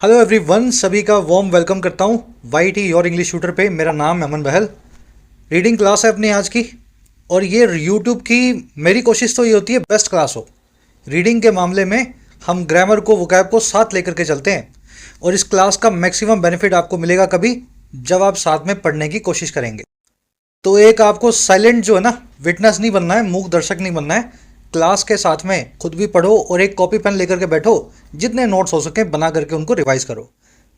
Hello everyone, सभी का warm welcome करता हूँ वाई योर इंग्लिश शूटर पे। मेरा नाम है अमन बहल। रीडिंग क्लास है अपनी आज की, और ये यूट्यूब की मेरी कोशिश तो ये होती है बेस्ट क्लास हो। रीडिंग के मामले में हम ग्रामर को, वोकैब को साथ लेकर के चलते हैं, और इस क्लास का मैक्सिमम बेनिफिट आपको मिलेगा कभी जब आप साथ में पढ़ने की कोशिश करेंगे। तो एक आपको साइलेंट जो है ना, विटनेस नहीं बनना है, मूक दर्शक नहीं बनना है। क्लास के साथ में खुद भी पढ़ो और एक कॉपी पेन लेकर के बैठो, जितने नोट्स हो सके बना करके उनको रिवाइज करो।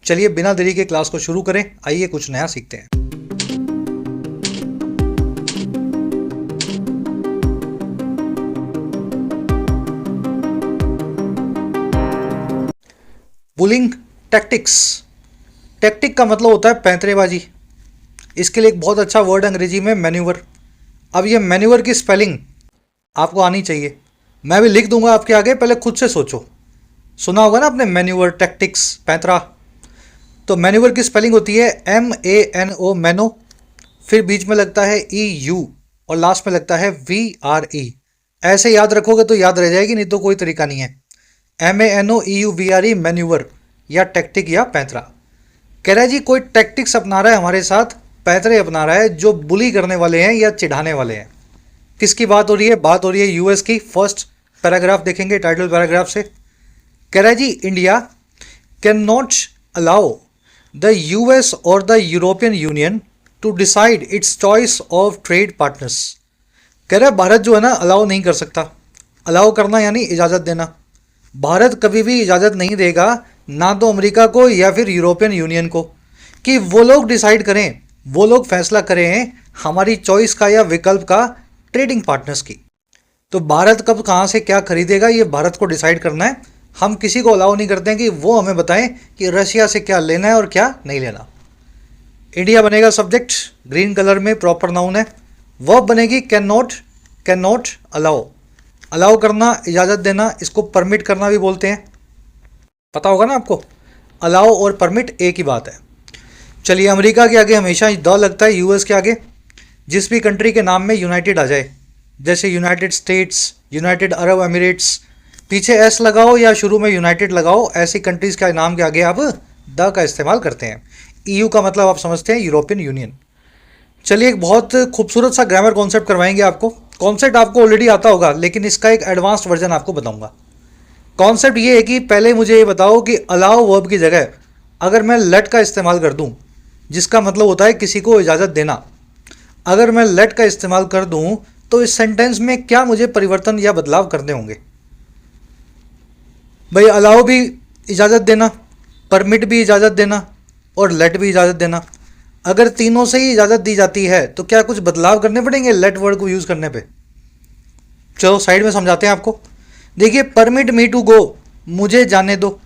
चलिए बिना देरी के क्लास को शुरू करें, आइए कुछ नया सीखते हैं। Bullying tactics. टैक्टिक का मतलब होता है पैंतरेबाजी। इसके लिए एक बहुत अच्छा वर्ड अंग्रेजी में मैन्यूवर। अब ये मैन्यूवर की स्पेलिंग आपको आनी चाहिए। मैं भी लिख दूंगा आपके आगे, पहले खुद से सोचो। सुना होगा ना आपने मैन्यूवर, टैक्टिक्स, पैंतरा। तो मैन्यूवर की स्पेलिंग होती है MANO, मैनो, फिर बीच में लगता है EU और लास्ट में लगता है VRE। ऐसे याद रखोगे तो याद रह जाएगी, नहीं तो कोई तरीका नहीं है। MANOEUVRE, मैन्यूवर या टैक्टिक या पैंतरा। कह रहा है जी कोई टैक्टिक्स अपना रहा है हमारे साथ, पैंतरे अपना रहा है जो बुली करने वाले हैं या चिढ़ाने वाले हैं। किसकी बात हो रही है? बात हो रही है यूएस की। फर्स्ट पैराग्राफ देखेंगे, टाइटल पैराग्राफ से। कह रहा है जी India can not allow the US और the European Union to decide its choice of trade partners. कह रहा है भारत जो है ना, अलाउ नहीं कर सकता। अलाउ करना यानी इजाज़त देना। भारत कभी भी इजाज़त नहीं देगा, ना तो अमेरिका को या फिर यूरोपियन यूनियन को, कि वो लोग डिसाइड करें, वो लोग फैसला करें हमारी चॉइस का या विकल्प का ट्रेडिंग पार्टनर्स की। तो भारत कब कहाँ से क्या खरीदेगा ये भारत को डिसाइड करना है। हम किसी को अलाउ नहीं करते हैं कि वो हमें बताएं कि रशिया से क्या लेना है और क्या नहीं लेना। इंडिया बनेगा सब्जेक्ट, ग्रीन कलर में प्रॉपर नाउन है। वर्ब बनेगी can not. Can not allow, allow करना, इजाज़त देना, इसको परमिट करना भी बोलते हैं। पता होगा ना आपको, अलाउ और परमिट एक ही बात है। चलिए, अमेरिका के आगे हमेशा द लगता है, यूएस के आगे जिस भी कंट्री के नाम में यूनाइटेड आ जाए, जैसे United states, United Arab Emirates, पीछे एस लगाओ या शुरू में यूनाइटेड लगाओ, ऐसी कंट्रीज़ के नाम के आगे आप द का इस्तेमाल करते हैं। EU का मतलब आप समझते हैं यूरोपियन यूनियन। चलिए, एक बहुत खूबसूरत सा ग्रामर कॉन्सेप्ट करवाएंगे आपको। कॉन्सेप्ट आपको ऑलरेडी आता होगा, लेकिन इसका एक एडवांस्ड वर्जन आपको बताऊंगा। कॉन्सेप्ट ये है कि पहले मुझे ये बताओ कि अलाउ वर्ब की जगह अगर मैं लेट का इस्तेमाल कर दूं, जिसका मतलब होता है किसी को इजाज़त देना, अगर मैं लेट का इस्तेमाल कर दूं तो इस सेंटेंस में क्या मुझे परिवर्तन या बदलाव करने होंगे। भाई, अलाउ भी इजाज़त देना, परमिट भी इजाज़त देना और लेट भी इजाज़त देना। अगर तीनों से ही इजाज़त दी जाती है तो क्या कुछ बदलाव करने पड़ेंगे लेट वर्ड को यूज़ करने पे? चलो साइड में समझाते हैं आपको। देखिए, परमिट मी टू गो, मुझे जाने दो।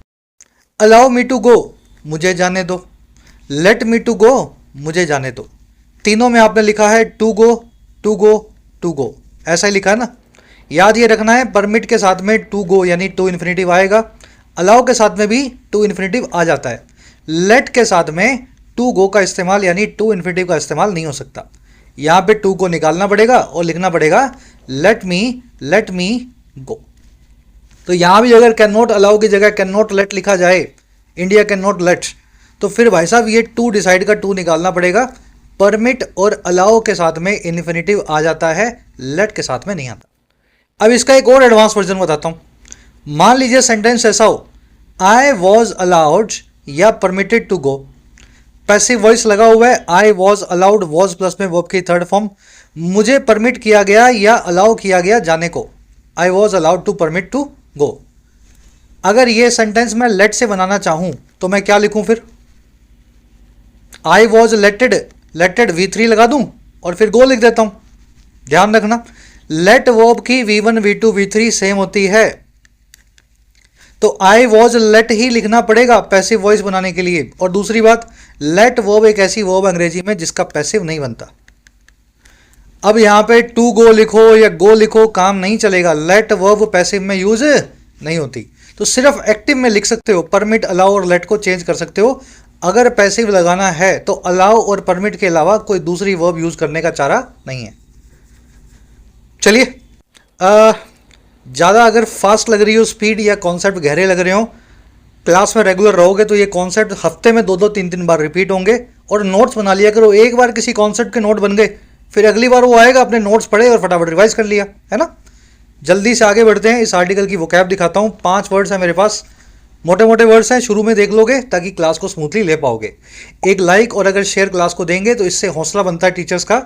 अलाउ मी टू गो, मुझे जाने दो। लेट मी टू गो, मुझे जाने दो। तीनों में आपने लिखा है to go, to go, to go, ऐसा ही लिखा है ना। याद ये रखना है, परमिट के साथ में टू गो यानी टू इन्फिनेटिव आएगा। अलाउ के साथ में भी टू इन्फिनेटिव आ जाता है। लेट के साथ में टू गो का इस्तेमाल यानी टू इन्फिनेटिव का इस्तेमाल नहीं हो सकता। यहाँ पे टू को निकालना पड़ेगा और लिखना पड़ेगा लेट मी गो। तो यहाँ भी अगर कैन नॉट अलाउ की जगह कैन नॉट लेट लिखा जाए, इंडिया कैन नॉट लेट, तो फिर भाई साहब ये टू डिसाइड का टू निकालना पड़ेगा। परमिट और अलाउ के साथ में इन्फिनेटिव आ जाता है, लेट के साथ में नहीं आता। अब इसका एक और एडवांस वर्जन बताता हूं। मान लीजिए सेंटेंस ऐसा हो, आई वॉज अलाउड या permitted to go. Passive voice लगा हुआ है, I was allowed, was plus में वर्ब की थर्ड फॉर्म। मुझे परमिट किया गया या अलाउ किया गया जाने को, I was allowed to permit to go. अगर ये सेंटेंस मैं लेट से बनाना चाहूं तो मैं क्या लिखूं फिर? आई वॉज लेटेड, लेटेड V3 लगा दूं और फिर गो लिख देता हूं। ध्यान रखना, लेट वर्ब की V1 V2 V3 सेम होती है, तो आई वॉज लेट ही लिखना पड़ेगा पैसिव वॉइस बनाने के लिए। और दूसरी बात, लेट वर्ब एक ऐसी वर्ब अंग्रेजी में जिसका पैसिव नहीं बनता। अब यहां पे टू गो लिखो या गो लिखो, काम नहीं चलेगा। लेट वर्ब पैसिव में यूज नहीं होती, तो सिर्फ एक्टिव में लिख सकते हो। परमिट, अलाउ और लेट को चेंज कर सकते हो। अगर पैसिव लगाना है तो अलाउ और परमिट के अलावा कोई दूसरी वर्ब यूज करने का चारा नहीं है। चलिए, ज़्यादा अगर फास्ट लग रही हो स्पीड या कॉन्सेप्ट गहरे लग रहे हो क्लास में रेगुलर रहोगे तो ये कॉन्सेप्ट हफ्ते में 2-2 3-3 बार रिपीट होंगे। और नोट्स बना लिया करो, एक बार किसी कॉन्सेप्ट के नोट बन गए फिर अगली बार वो आएगा अपने नोट्स पढ़े और फटाफट रिवाइज कर लिया, है ना। जल्दी से आगे बढ़ते हैं। इस आर्टिकल की वोकैब दिखाता हूँ। 5 वर्ड्स हैं मेरे पास, मोटे मोटे वर्ड्स हैं, शुरू में देख लोगे ताकि क्लास को स्मूथली ले पाओगे। एक लाइक और अगर शेयर क्लास को देंगे तो इससे हौसला बनता है टीचर्स का,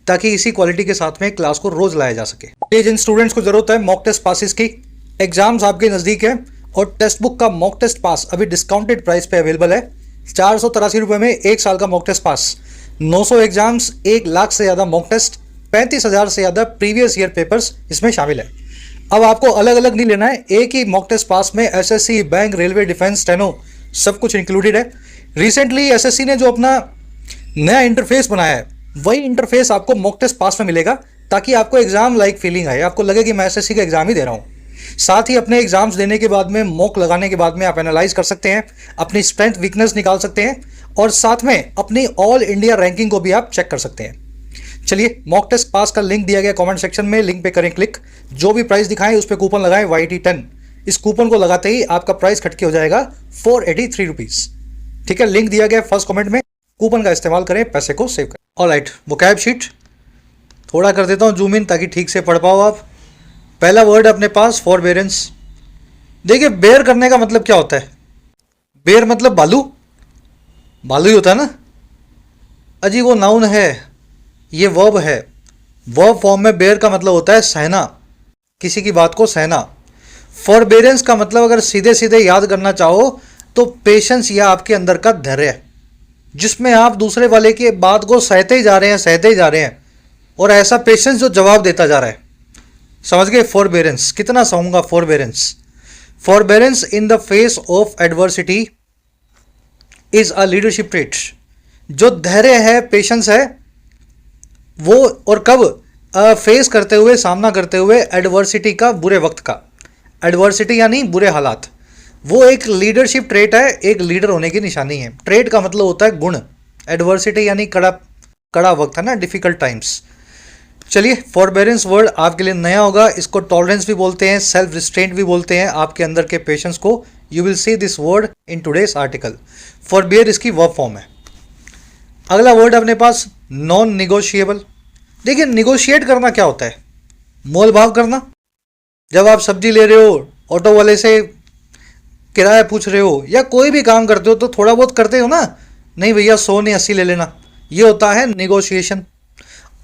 ताकि इसी क्वालिटी के साथ में क्लास को रोज लाया जा सके। ये जिन स्टूडेंट्स को जरूरत है मॉक टेस्ट पासिस की, एग्जाम्स आपके नज़दीक है और टेक्स्ट बुक का मॉक टेस्ट पास अभी डिस्काउंटेड प्राइस पे अवेलेबल है। 483 रुपये में 1 साल का mock test pass, 900 exams, 1 lakh से ज़्यादा मॉक टेस्ट, 35,000 से ज़्यादा प्रीवियस ईयर पेपर्स इसमें शामिल है। अब आपको अलग अलग नहीं लेना है, एक ही मॉक टेस्ट पास में SSC, bank, railway, defence, steno सब कुछ इंक्लूडेड है। रिसेंटली एसएससी ने जो अपना नया इंटरफेस बनाया है वही इंटरफेस आपको मॉक टेस्ट पास में मिलेगा, ताकि आपको एग्जाम लाइक फीलिंग आए, आपको लगे कि मैं एसएससी का एग्जाम ही दे रहा हूँ। साथ ही अपने एग्जाम्स देने के बाद में, मॉक लगाने के बाद में आप एनालाइज कर सकते हैं, अपनी स्ट्रेंथ वीकनेस निकाल सकते हैं और साथ में अपनी ऑल इंडिया रैंकिंग को भी आप चेक कर सकते हैं। चलिए, मॉक टेस्ट पास का लिंक दिया गया कमेंट सेक्शन में, लिंक पे करें क्लिक, जो भी प्राइस दिखाएं उस पर कूपन लगाएं YT10। इस कूपन को लगाते ही आपका प्राइस खट के हो जाएगा 483 रुपीज़। ठीक है, लिंक दिया गया फर्स्ट कमेंट में, कूपन का इस्तेमाल करें, पैसे को सेव करें। ऑलराइट, वोकैब शीट थोड़ा कर देता हूँ जूम इन ताकि ठीक से पढ़ पाओ आप। पहला वर्ड अपने पास फॉरबेरेंस। देखिए, बेयर करने का मतलब क्या होता है? बेयर मतलब बालू, बालू ही होता है ना। अजी वो नाउन है, ये वर्ब है। वर्ब फॉर्म में बेयर का मतलब होता है सहना, किसी की बात को सहना। फॉरबेरेंस का मतलब अगर सीधे सीधे याद करना चाहो तो पेशेंस या आपके अंदर का धैर्य, जिसमें आप दूसरे वाले की बात को सहते ही जा रहे हैं, सहते ही जा रहे हैं, और ऐसा पेशेंस जो जवाब देता जा रहा है। समझ गए? फॉरबेरेंस कितना सहूंगा? Forbearance, forbearance in the face of adversity is a leadership trait. जो धैर्य है, पेशेंस है, वो और कब? फेस करते हुए, सामना करते हुए एडवर्सिटी का, बुरे वक्त का। एडवर्सिटी यानी बुरे हालात, वो एक लीडरशिप ट्रेट है, एक लीडर होने की निशानी है। ट्रेट का मतलब होता है गुण, एडवर्सिटी यानी कड़ा वक्त है ना, डिफिकल्ट टाइम्स। चलिए, फॉरबेरेंस वर्ड आपके लिए नया होगा, इसको टॉलरेंस भी बोलते हैं, सेल्फ रिस्ट्रेंट भी बोलते हैं, आपके अंदर के पेशेंस को। You will see this word in today's article. Forbear इसकी वर्ब फॉर्म है। अगला वर्ड अपने पास नॉन निगोशिएबल। देखिए, निगोशिएट करना क्या होता है? मोल भाव करना। जब आप सब्जी ले रहे हो, ऑटो वाले से किराया पूछ रहे हो, या कोई भी काम करते हो तो थोड़ा बहुत करते हो ना, नहीं भैया 100 नहीं 80 ले लेना, ये होता है निगोशिएशन।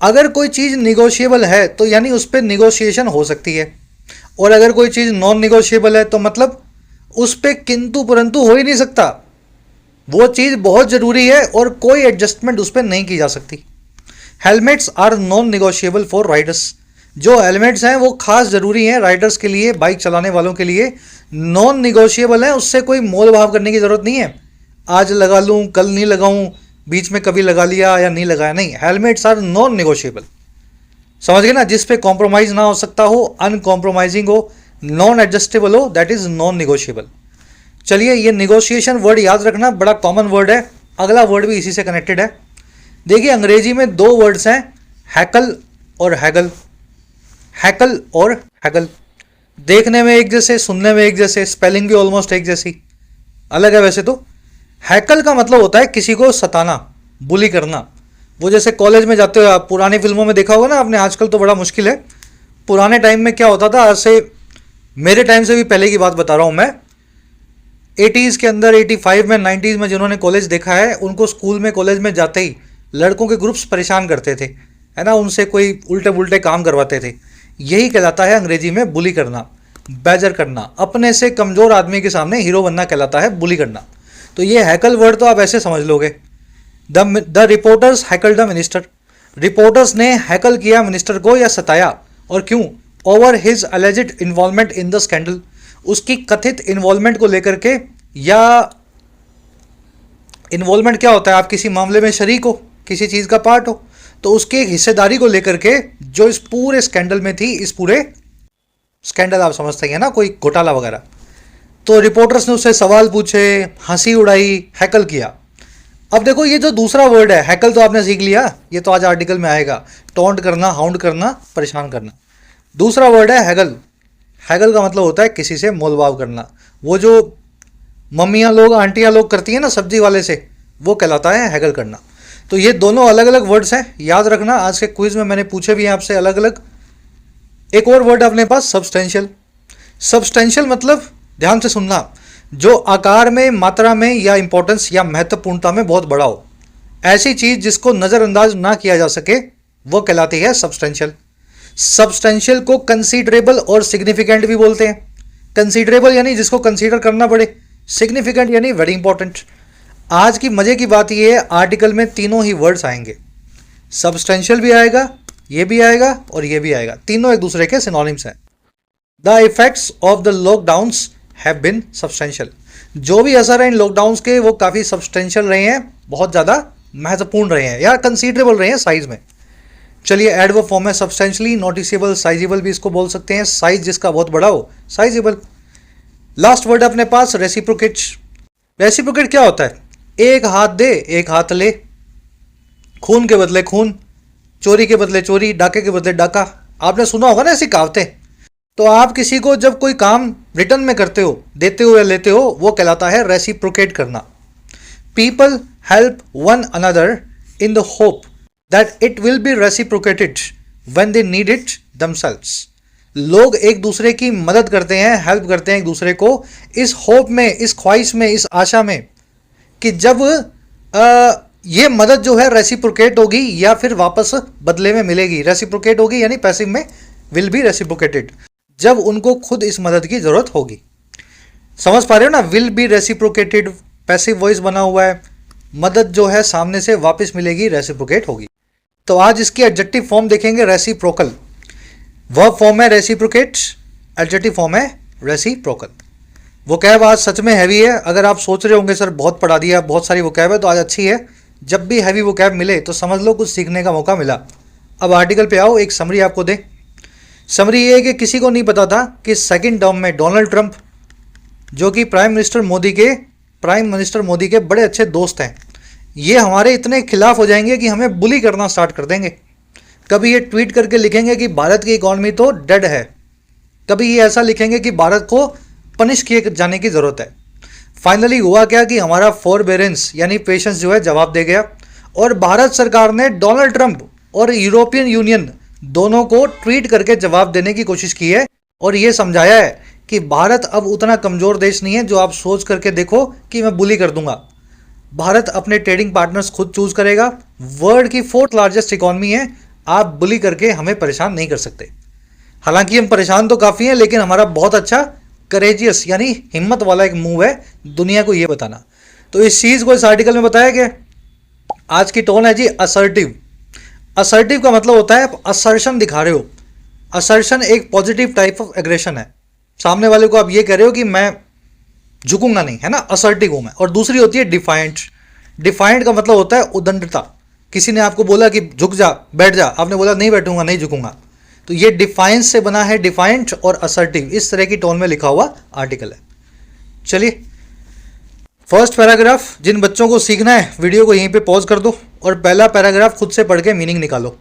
अगर कोई चीज़ निगोशिएबल है तो यानी उस पर निगोशिएशन हो सकती है, और अगर कोई चीज़ नॉन निगोशिएबल है तो मतलब उस पर किंतु परंतु हो ही नहीं सकता। वो चीज़ बहुत ज़रूरी है और कोई एडजस्टमेंट उस पर नहीं की जा सकती। Helmets are non negotiable for riders. जो हेलमेट्स हैं वो खास ज़रूरी हैं राइडर्स के लिए, बाइक चलाने वालों के लिए। नॉन निगोशिएबल है, उससे कोई मोल भाव करने की ज़रूरत नहीं है, आज लगा लूँ कल नहीं लगाऊँ, बीच में कभी लगा लिया या नहीं लगाया, नहीं। Helmets are non negotiable. समझ गए ना? जिस पे कॉम्प्रोमाइज़ ना हो सकता हो, अनकॉम्प्रोमाइजिंग हो, नॉन एडजस्टेबल हो, दैट इज़ नॉन निगोशिएबल। चलिए, ये निगोशिएशन वर्ड याद रखना, बड़ा कॉमन वर्ड है। अगला वर्ड भी इसी से कनेक्टेड है। देखिए, अंग्रेजी में 2 वर्ड्स हैं, हैकल और हैगल। हैकल और हैगल देखने में एक जैसे, सुनने में एक जैसे, स्पेलिंग भी ऑलमोस्ट एक जैसी, अलग है वैसे तो। हैकल का मतलब होता है किसी को सताना, बुली करना। वो जैसे कॉलेज में जाते हो आप, पुरानी फिल्मों में देखा होगा ना आपने, आजकल तो बड़ा मुश्किल है। पुराने टाइम में क्या होता था, ऐसे मेरे टाइम से भी पहले की बात बता रहा हूँ मैं, 80s के अंदर, 85 में, 90s में जिन्होंने कॉलेज देखा है, उनको स्कूल में, कॉलेज में जाते ही लड़कों के ग्रुप्स परेशान करते थे, है ना, उनसे कोई उल्टे पुल्टे काम करवाते थे। यही कहलाता है अंग्रेजी में बुली करना, बैजर करना। अपने से कमज़ोर आदमी के सामने हीरो बनना कहलाता है बुली करना। तो ये हैकल वर्ड तो आप ऐसे समझ लोगे, the reporters heckle the minister. Reporters ने हैकल किया मिनिस्टर को या सताया, और क्यों? Over his alleged involvement in the scandal. उसकी कथित इन्वॉल्वमेंट को लेकर के, या इन्वॉल्वमेंट क्या होता है, आप किसी मामले में शरीक हो, किसी चीज़ का पार्ट हो, तो उसकी एक हिस्सेदारी को लेकर के जो इस पूरे स्कैंडल में थी, इस पूरे स्कैंडल आप समझते हैं ना, कोई घोटाला वगैरह। तो रिपोर्टर्स ने उससे सवाल पूछे, हंसी उड़ाई, हैकल किया। अब देखो, ये जो दूसरा वर्ड है हैकल तो आपने सीख लिया, ये तो आज आर्टिकल में आएगा, टॉन्ट करना, हाउंड करना, परेशान करना। दूसरा वर्ड है हैगल। हैगल का मतलब होता है किसी से मोलभाव करना। वो जो मम्मियाँ लोग आंटियाँ लोग करती हैं ना सब्जी वाले से, वो कहलाता है हैगल करना। तो ये दोनों अलग अलग वर्ड्स हैं, याद रखना। आज के क्विज में मैंने पूछे भी हैं आपसे अलग अलग। एक और वर्ड अपने पास सब्सटेंशियल। सब्सटेंशियल मतलब, ध्यान से सुनना, जो आकार में, मात्रा में या इंपॉर्टेंस या महत्वपूर्णता में बहुत बड़ा हो। ऐसी चीज जिसको नजरअंदाज ना किया जा सके वो कहलाती है सब्सटेंशियल। सब्सटेंशियल को कंसीडरेबल और सिग्निफिकेंट भी बोलते हैं। कंसीडरेबल यानी जिसको कंसीडर करना पड़े, सिग्निफिकेंट यानी वेरी इंपॉर्टेंट। आज की मजे की बात यह है, आर्टिकल में तीनों ही वर्ड्स आएंगे। सब्सटेंशियल भी आएगा, ये भी आएगा और ये भी आएगा। तीनों एक दूसरे के सिनोनिम्स हैं। The effects of the lockdowns have been substantial. जो भी असर है इन लॉकडाउन्स के वो काफ़ी सब्सटेंशियल रहे हैं, बहुत ज़्यादा महत्वपूर्ण रहे हैं या कंसीडरेबल रहे हैं साइज में। चलिए, एडवर्ब फॉर्म है सब्सटेंशियली, नोटिसेबल, साइजेबल भी इसको बोल सकते हैं। साइज जिसका बहुत बड़ा हो, साइजेबल। लास्ट वर्ड अपने पास रेसिप्रोकेट। रेसिप्रोकेट क्या होता है? एक हाथ दे एक हाथ ले, खून के बदले खून, चोरी के बदले चोरी, डाके के बदले डाका। आपने सुना होगा ना ऐसी कहावतें। तो आप किसी को जब कोई काम रिटर्न में करते हो, देते हो या लेते हो, वो कहलाता है रेसिप्रोकेट करना। People help one another in the hope that it will be reciprocated when they need it themselves. लोग एक दूसरे की मदद करते हैं, हेल्प करते हैं एक दूसरे को, इस होप में, इस ख्वाहिश में, इस आशा में कि जब ये मदद जो है रेसिप्रोकेट होगी या फिर वापस बदले में मिलेगी। रेसिप्रोकेट होगी यानी पैसिव में विल बी रेसिप्रोकेटेड, जब उनको खुद इस मदद की जरूरत होगी। समझ पा रहे हो ना? Will be reciprocated passive voice बना हुआ है, मदद जो है सामने से वापस मिलेगी, रेसिप्रोकेट होगी। तो आज इसकी एडजेक्टिव फॉर्म देखेंगे, रेसिप्रोकल। वर्ब फॉर्म है रेसिप्रोकेट, एडजेक्टिव फॉर्म है रेसिप्रोकल। वोकैब आज सच में हैवी है। अगर आप सोच रहे होंगे सर बहुत पढ़ा दिया, बहुत सारी वोकैब है, तो आज अच्छी है। जब भी हैवी वोकैब मिले तो समझ लो कुछ सीखने का मौका मिला। अब आर्टिकल पे आओ, एक समरी आपको दे। समरी ये है कि किसी को नहीं पता था कि सेकंड टर्म में डोनाल्ड ट्रंप, जो कि प्राइम मिनिस्टर मोदी के बड़े अच्छे दोस्त हैं, ये हमारे इतने खिलाफ हो जाएंगे कि हमें बुली करना स्टार्ट कर देंगे। कभी ये ट्वीट करके लिखेंगे कि भारत की इकॉनमी तो डेड है, कभी ये ऐसा लिखेंगे कि भारत को पनिश किए जाने की ज़रूरत है। फाइनली हुआ क्या कि हमारा फॉरबेरेंस यानी पेशेंस जो है जवाब दे गया, और भारत सरकार ने डोनाल्ड ट्रंप और यूरोपियन यूनियन दोनों को ट्वीट करके जवाब देने की कोशिश की है और ये समझाया है कि भारत अब उतना कमज़ोर देश नहीं है जो आप सोच करके देखो कि मैं बुली कर दूंगा। भारत अपने ट्रेडिंग पार्टनर्स खुद चूज करेगा। वर्ल्ड की 4th लार्जेस्ट इकॉनमी है, आप बुली करके हमें परेशान नहीं कर सकते। हालांकि हम परेशान तो काफ़ी हैं, लेकिन हमारा बहुत अच्छा करेजियस यानी हिम्मत वाला एक मूव है दुनिया को ये बताना। तो इस चीज़ को इस आर्टिकल में बताया गया। आज की टोन है जी असर्टिव। असर्टिव का मतलब होता है आप असर्शन दिखा रहे हो। असर्शन एक पॉजिटिव टाइप ऑफ एग्रेशन है। सामने वाले को आप ये कह रहे हो कि मैं झुकूंगा नहीं, है ना, असर्टिव हूं मैं। और दूसरी होती है डिफाइंट। डिफाइंट का मतलब होता है उदंडता। किसी ने आपको बोला कि झुक जा, बैठ जा, आपने बोला नहीं बैठूंगा, नहीं झुकूंगा, तो ये डिफाइंस से बना है, डिफाइंट और असर्टिव, इस तरह की टोन में लिखा हुआ आर्टिकल है। चलिए, फर्स्ट पैराग्राफ जिन बच्चों को सीखना है वीडियो को यहीं पे पॉज कर दो और पहला पैराग्राफ खुद से पढ़ के मीनिंग निकालो।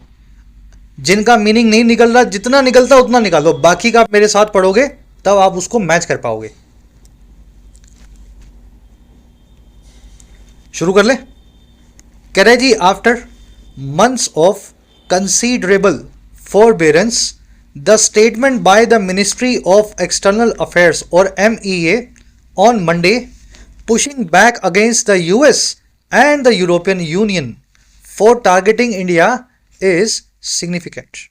जिनका मीनिंग नहीं निकल रहा, जितना निकलता उतना निकालो, बाकी का आप मेरे साथ पढ़ोगे तब आप उसको मैच कर पाओगे। शुरू कर ले। कह रहे जी, after months of considerable forbearance, the statement by the Ministry of External Affairs or MEA on Monday pushing back against the US and the European Union for targeting India is significant.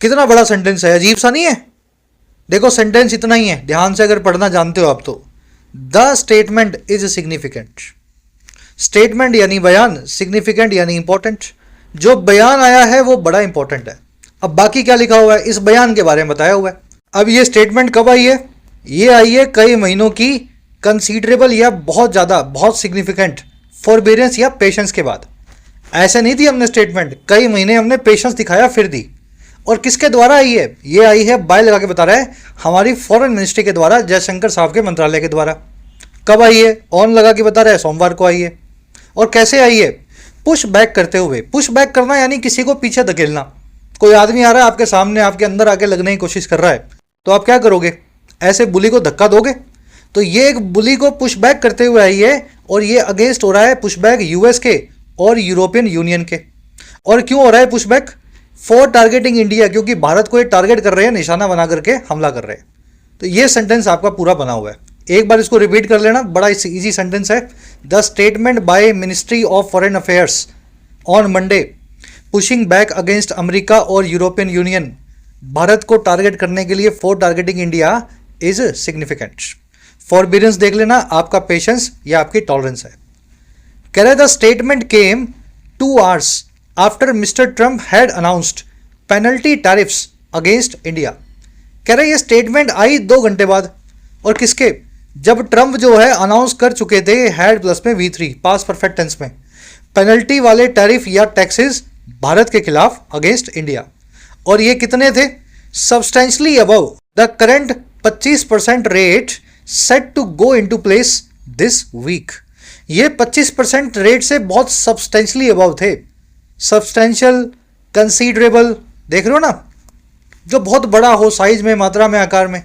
कितना बड़ा sentence है, अजीब सा नहीं है? देखो sentence इतना ही है, ध्यान से अगर पढ़ना जानते हो आप तो। The statement is significant. Statement यानी बयान, सिग्निफिकेंट यानी इंपॉर्टेंट। जो बयान आया है वो बड़ा इंपॉर्टेंट है। अब बाकी क्या लिखा हुआ है, इस बयान के बारे में बताया हुआ है। अब ये स्टेटमेंट कब आई है? ये आई है कई महीनों की कंसीडरेबल या बहुत ज़्यादा, बहुत सिग्निफिकेंट फॉरबेरेंस या पेशेंस के बाद। ऐसे नहीं दी हमने स्टेटमेंट, कई महीने हमने पेशेंस दिखाया फिर दी। और किसके द्वारा आई है? ये आई है, बाय लगा के बता रहा है, हमारी फॉरेन मिनिस्ट्री के द्वारा, जयशंकर साहब के मंत्रालय के द्वारा। कब आई है? ऑन लगा के बता रहा है, सोमवार को आई है। और कैसे आई है? पुश बैक करते हुए। पुश बैक करना यानी किसी को पीछे धकेलना। कोई आदमी आ रहा है आपके सामने, आपके अंदर आके लगने की कोशिश कर रहा है, तो आप क्या करोगे? ऐसे बुली को धक्का दोगे? तो ये एक बुली को पुश बैक करते हुए आई है और ये अगेंस्ट हो रहा है पुश बैक यूएस के और यूरोपियन यूनियन के। और क्यों हो रहा है push back? For targeting India, क्योंकि भारत को ये टारगेट कर रहे हैं, निशाना बना करके हमला कर रहे हैं। तो ये सेंटेंस आपका पूरा बना हुआ है, एक बार इसको रिपीट कर लेना, बड़ा इजी सेंटेंस है। The statement by Ministry of Foreign Affairs on Monday pushing back against America और यूरोपियन यूनियन, भारत को टारगेट करने के लिए for targeting India is significant. Forbiddance देख लेना, आपका पेशेंस या आपकी टॉलरेंस है। कह रहे the statement came 2 hours after mister Trump had announced penalty tariffs against India. कह रहे ये स्टेटमेंट आई 2 घंटे बाद, और किसके? जब ट्रंप जो है अनाउंस कर चुके थे हैड प्लस में V3 पास्ट परफेक्ट टेंस में पेनल्टी वाले टैरिफ या टैक्सेस भारत के खिलाफ अगेंस्ट इंडिया। और ये कितने थे? Substantially above the current 25% rate set to go into place this week. ये 25% रेट से बहुत सब्सटेंशियली अबव थे। सब्सटेंशियल, कंसीडरेबल, देख रहे हो ना, जो बहुत बड़ा हो साइज में, मात्रा में, आकार में।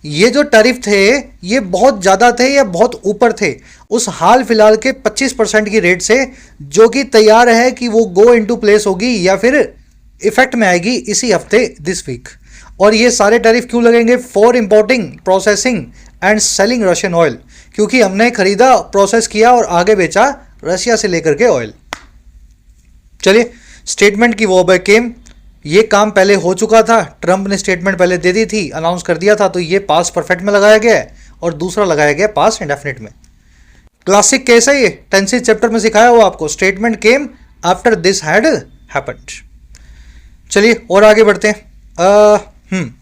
ये जो टैरिफ थे ये बहुत ज़्यादा थे या बहुत ऊपर थे उस हाल फिलहाल के 25% की रेट से, जो कि तैयार है कि वो गो इनटू प्लेस होगी या फिर इफेक्ट में आएगी इसी हफ्ते, दिस वीक। और ये सारे टैरिफ क्यों लगेंगे? For importing, processing and selling Russian oil, क्योंकि हमने खरीदा, प्रोसेस किया और आगे बेचा रशिया से लेकर के ऑयल। चलिए, स्टेटमेंट की वो बाय केम, ये काम पहले हो चुका था, ट्रंप ने स्टेटमेंट पहले दे दी थी, अनाउंस कर दिया था, तो ये पास्ट परफेक्ट में लगाया गया है और दूसरा लगाया गया पास्ट इंडेफिनिट में। क्लासिक केस है ये, टेंसेस चैप्टर में सिखाया हुआ आपको। Statement came after this had happened. चलिए और आगे बढ़ते हैं।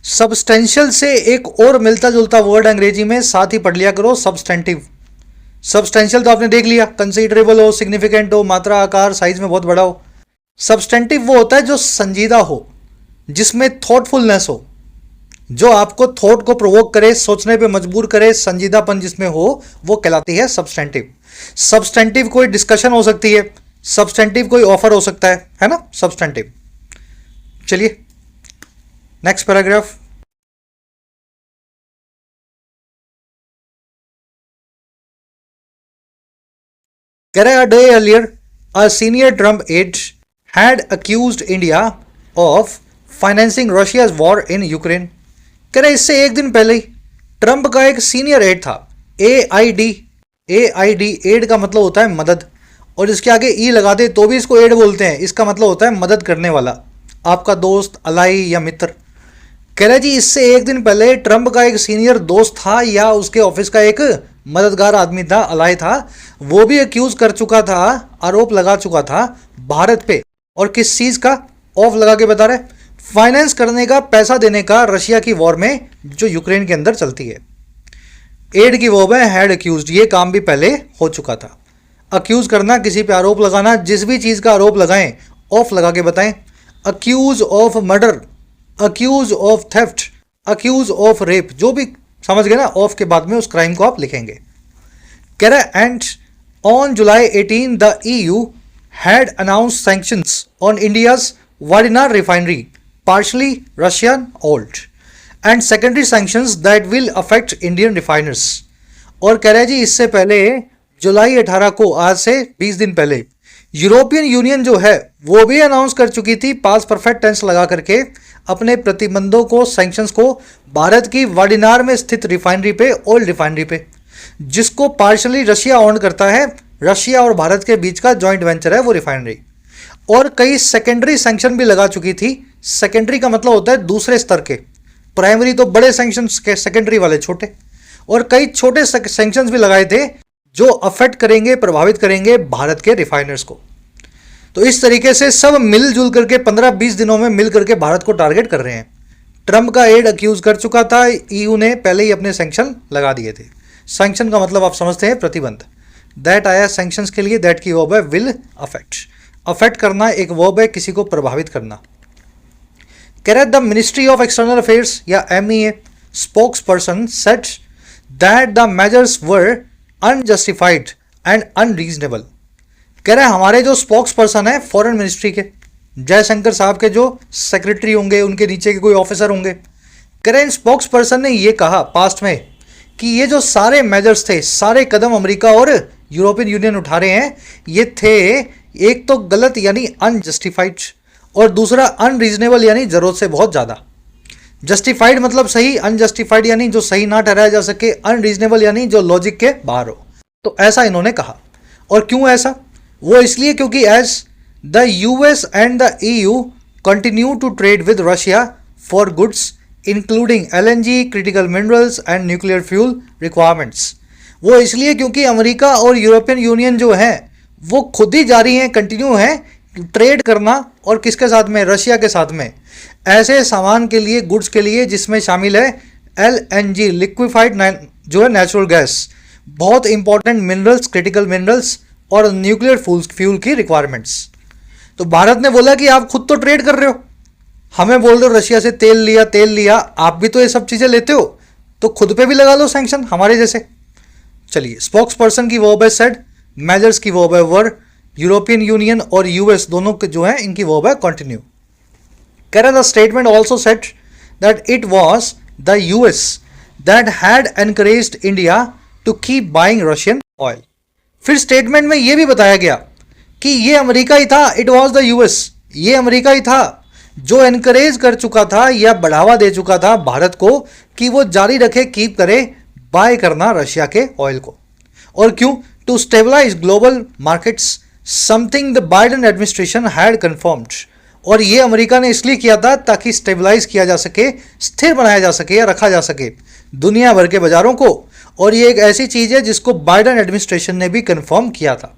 सब्सटेंशियल से एक और मिलता जुलता वर्ड अंग्रेजी में साथ ही पढ़ लिया करो, सब्सटेंटिव। सब्सटेंशियल तो आपने देख लिया, कंसीडरेबल हो, सिग्निफिकेंट हो, मात्रा, आकार, साइज में बहुत बड़ा हो। सब्सटेंटिव वो होता है जो संजीदा हो, जिसमें थॉटफुलनेस हो, जो आपको थॉट को प्रोवोक करे, सोचने पे मजबूर करे, संजीदापन जिसमें हो, वो कहलाती है सब्सटेंटिव। सब्सटेंटिव कोई डिस्कशन हो सकती है, सब्सटेंटिव कोई ऑफर हो सकता है ना, सब्सटेंटिव। चलिए next paragraph. A day earlier, a senior Trump aide had accused India of financing Russia's war in Ukraine. कह रहे इससे एक दिन पहले ही ट्रंप का एक सीनियर एड था, AID। एड का मतलब होता है मदद, और इसके आगे ई लगा दे तो भी इसको एड बोलते हैं। इसका मतलब होता है मदद करने वाला, आपका दोस्त, अलाई या मित्र। कह रहे जी इससे एक दिन पहले ट्रंप का एक सीनियर दोस्त था या उसके ऑफिस का एक मददगार आदमी था, अलाई था, वो भी अक्यूज कर चुका था, आरोप लगा चुका था भारत पे। और किस चीज का? ऑफ लगा के बता रहे, फाइनेंस करने का, पैसा देने का रशिया की वॉर में जो यूक्रेन के अंदर चलती है। एड की वर्ब है हैड अक्यूज्ड, ये काम भी पहले हो चुका था। अक्यूज करना, किसी पे आरोप लगाना, जिस भी चीज का आरोप लगाएं ऑफ लगा के बताएं। Accused of murder, accused of theft, accused of rape, जो भी समझ गए ना, ऑफ के बाद में उस क्राइम को आप लिखेंगे। कह रहा and on July 18 the EU had announced sanctions on India's Vadinar refinery, partially Russian owned, and secondary sanctions that will affect Indian refiners. और कह रहे जी इससे पहले जुलाई 18 को, आज से 20 दिन पहले, यूरोपियन यूनियन जो है वो भी अनाउंस कर चुकी थी पास्ट परफेक्ट टेंस लगा करके अपने प्रतिबंधों को, सैंक्शंस को भारत की वाडिनार में स्थित रिफाइनरी पे, ऑयल रिफाइनरी पे, जिसको पार्शली रशिया ऑन करता है। रशिया और भारत के बीच का जॉइंट वेंचर है वो रिफाइनरी। और कई सेकेंडरी सैंक्शन भी लगा चुकी थी। सेकेंडरी का मतलब होता है दूसरे स्तर के, प्राइमरी तो बड़े सैंक्शन के, सेकेंडरी वाले छोटे। और कई छोटे सैंक्शंस भी लगाए थे जो अफेक्ट करेंगे, प्रभावित करेंगे भारत के रिफाइनर्स को। तो इस तरीके से सब मिलजुल करके 15-20 दिनों में मिल करके भारत को टारगेट कर रहे हैं। ट्रंप का एड अक्यूज कर चुका था, EU ने पहले ही अपने सैंक्शन लगा दिए थे। सैंक्शन का मतलब आप समझते हैं प्रतिबंध। दैट आया सैंक्शंस के लिए, दैट की वर्ब है विल अफेक्ट। अफेक्ट करना एक वर्ब है, किसी को प्रभावित करना। कह रहे the ministry of external affairs या MEA spokes person said that the measures were unjustified and unreasonable. कह रहे हमारे जो स्पोक्स पर्सन है फॉरेन मिनिस्ट्री के, जयशंकर साहब के जो सेक्रेटरी होंगे, उनके नीचे के कोई ऑफिसर होंगे, कह रहे स्पोक्स पर्सन ने ये कहा पास्ट में कि ये जो सारे मेजर्स थे, सारे कदम अमेरिका और यूरोपियन यूनियन उठा रहे हैं, ये थे एक तो गलत यानी अनजस्टिफाइड, और दूसरा अनरीजनेबल यानी ज़रूरत से बहुत ज़्यादा। जस्टिफाइड मतलब सही, अनजस्टिफाइड यानी जो सही ना ठहराया जा सके, अनरीजनेबल यानी जो लॉजिक के बाहर हो। तो ऐसा इन्होंने कहा। और क्यों ऐसा? वो इसलिए क्योंकि as the US and the EU continue to trade with Russia for goods including LNG, critical minerals and nuclear fuel requirements. वो इसलिए क्योंकि अमेरिका और यूरोपियन यूनियन जो है वो खुद ही जारी हैं, कंटिन्यू हैं ट्रेड करना, और किसके साथ में? रशिया के साथ में, ऐसे सामान के लिए, गुड्स के लिए जिसमें शामिल है एलएनजी, लिक्विफाइड जो है नेचुरल गैस, बहुत इंपॉर्टेंट मिनरल्स, क्रिटिकल मिनरल्स, और न्यूक्लियर फ्यूल की रिक्वायरमेंट्स। तो भारत ने बोला कि आप खुद तो ट्रेड कर रहे हो, हमें बोल दो रशिया से तेल लिया, आप भी तो ये सब चीज़ें लेते हो, तो खुद पे भी लगा लो सैंक्शन हमारे जैसे। चलिए, स्पोक्स पर्सन की वर्ब है सेड, मेजर्स की वर्ब है वर, यूरोपियन यूनियन और यूएस दोनों के जो है इनकी वर्ब है कंटिन्यू। कह रहा था statement also said that it was the US that had encouraged India to keep buying Russian oil. फिर स्टेटमेंट में यह भी बताया गया कि ये अमेरिका ही था, इट वॉज द यूएस, ये अमेरिका ही था जो एनकरेज कर चुका था या बढ़ावा दे चुका था भारत को कि वो जारी रखे, कीप करे बाय करना रशिया के ऑयल को। और क्यों? To stabilise global markets, something the Biden administration had confirmed. और ये अमेरिका ने इसलिए किया था ताकि स्टेबलाइज किया जा सके, स्थिर बनाया जा सके या रखा जा सके दुनिया भर के बाजारों को। और ये एक ऐसी चीज़ है जिसको बाइडेन एडमिनिस्ट्रेशन ने भी कन्फर्म किया था।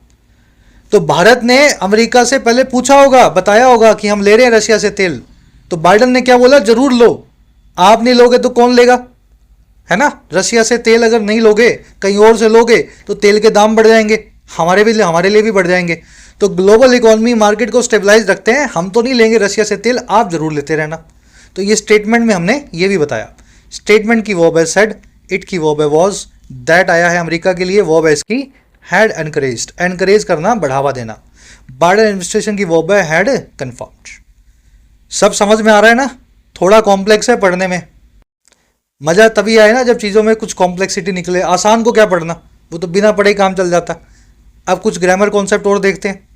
तो भारत ने अमेरिका से पहले पूछा होगा, बताया होगा कि हम ले रहे हैं रशिया से तेल, तो बाइडेन ने क्या बोला? जरूर लो, आप नहीं लोगे तो कौन लेगा, है ना? रशिया से तेल अगर नहीं लोगे, कहीं और से लोगे, तो तेल के दाम बढ़ जाएंगे, हमारे लिए भी बढ़ जाएंगे। तो ग्लोबल इकोनॉमी मार्केट को स्टेबलाइज रखते हैं, हम तो नहीं लेंगे रशिया से तेल, आप जरूर लेते रहना। तो ये स्टेटमेंट में हमने ये भी बताया। स्टेटमेंट की वर्ब है सेड, इट की वर्ब है वॉज, दैट आया है अमेरिका के लिए, वर्ब है इसकी हैड एनकरेज्ड, एनकरेज करना, बढ़ावा देना। बाइडेन एडमिनिस्ट्रेशन की वर्ब है हैड कन्फर्म्ड। सब समझ में आ रहा है ना? थोड़ा कॉम्प्लेक्स है पढ़ने में, मज़ा तभी आए ना जब चीज़ों में कुछ कॉम्प्लेक्सिटी निकले। आसान को क्या पढ़ना, वो तो बिना पढ़े काम चल जाता। अब कुछ ग्रामर कॉन्सेप्ट और देखते हैं।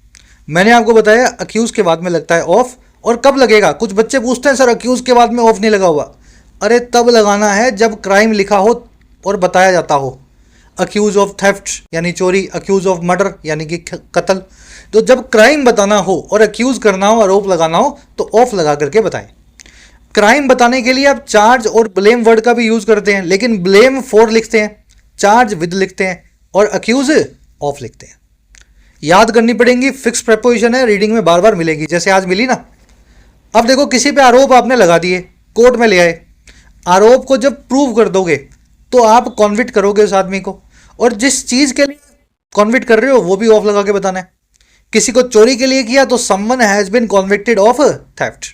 मैंने आपको बताया अक्यूज़ के बाद में लगता है ऑफ, और कब लगेगा? कुछ बच्चे पूछते हैं सर अक्यूज़ के बाद में ऑफ नहीं लगा हुआ। अरे तब लगाना है जब क्राइम लिखा हो और बताया जाता हो। अक्यूज़ ऑफ थेफ्ट यानी चोरी, अक्यूज़ ऑफ मर्डर यानी कि कत्ल। तो जब क्राइम बताना हो और अक्यूज़ करना हो, आरोप लगाना हो, तो ऑफ लगा करके बताएं। क्राइम बताने के लिए आप चार्ज और ब्लेम वर्ड का भी यूज़ करते हैं, लेकिन ब्लेम फॉर लिखते हैं, चार्ज विद लिखते हैं, और अक्यूज़ ऑफ लिखते हैं। याद करनी पड़ेंगी, फिक्स प्रेपोजिशन है, रीडिंग में बार बार मिलेगी, जैसे आज मिली ना। अब देखो, किसी पे आरोप आपने लगा दिए, कोर्ट में ले आए, आरोप को जब प्रूव कर दोगे तो आप कॉन्विक्ट करोगे उस आदमी को, और जिस चीज़ के लिए कॉन्विक्ट कर रहे हो वो भी ऑफ लगा के बताना है। किसी को चोरी के लिए किया तो someone has been convicted of theft.